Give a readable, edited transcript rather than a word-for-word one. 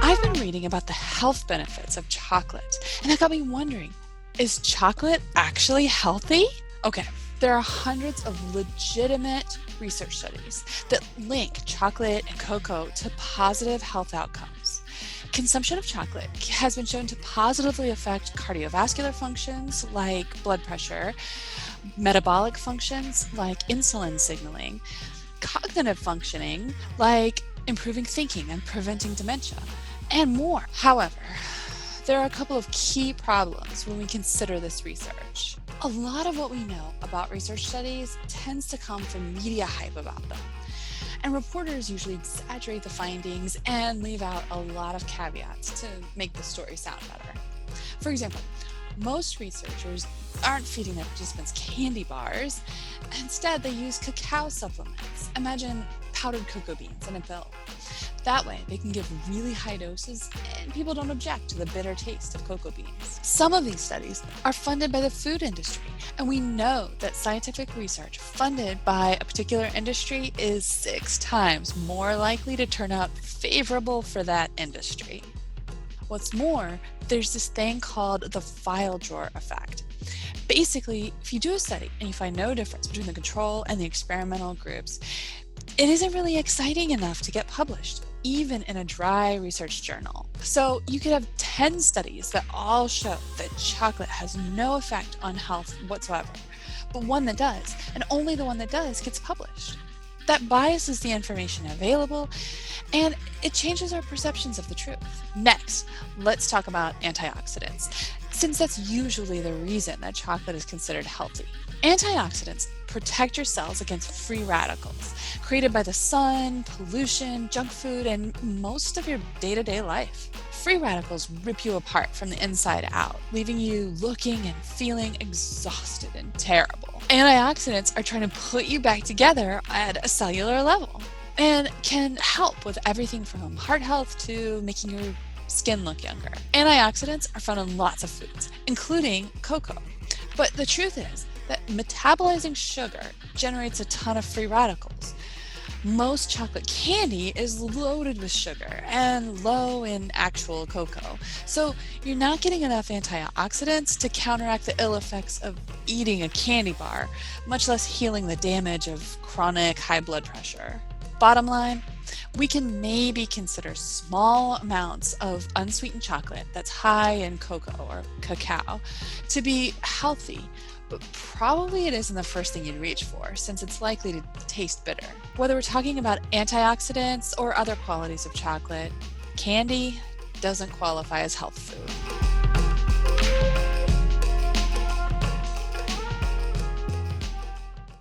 I've been reading about the health benefits of chocolate, and that got me wondering, is chocolate actually healthy? Okay, there are hundreds of legitimate research studies that link chocolate and cocoa to positive health outcomes. Consumption of chocolate has been shown to positively affect cardiovascular functions like blood pressure, metabolic functions like insulin signaling, cognitive functioning like improving thinking and preventing dementia, and more. However, there are a couple of key problems when we consider this research. A lot of what we know about research studies tends to come from media hype about them, and reporters usually exaggerate the findings and leave out a lot of caveats to make the story sound better. For example, most researchers aren't feeding their participants candy bars. Instead, they use cacao supplements. Imagine powdered cocoa beans in a pill. That way, they can give really high doses and people don't object to the bitter taste of cocoa beans. Some of these studies are funded by the food industry, and we know that scientific research funded by a particular industry is 6 times more likely to turn out favorable for that industry. What's more, there's this thing called the file drawer effect. Basically, if you do a study and you find no difference between the control and the experimental groups, it isn't really exciting enough to get published, even in a dry research journal. So you could have 10 studies that all show that chocolate has no effect on health whatsoever, but one that does, and only the one that does gets published. That biases the information available, and it changes our perceptions of the truth. Next, let's talk about antioxidants, since that's usually the reason that chocolate is considered healthy. Antioxidants protect your cells against free radicals created by the sun, pollution, junk food, and most of your day-to-day life. Free radicals rip you apart from the inside out, leaving you looking and feeling exhausted and terrible. Antioxidants are trying to put you back together at a cellular level and can help with everything from heart health to making your skin look younger. Antioxidants are found in lots of foods, including cocoa. But the truth is that metabolizing sugar generates a ton of free radicals. Most chocolate candy is loaded with sugar and low in actual cocoa. So you're not getting enough antioxidants to counteract the ill effects of eating a candy bar, much less healing the damage of chronic high blood pressure. Bottom line, we can maybe consider small amounts of unsweetened chocolate that's high in cocoa or cacao to be healthy, but probably it isn't the first thing you'd reach for since it's likely to taste bitter. Whether we're talking about antioxidants or other qualities of chocolate, candy doesn't qualify as health food.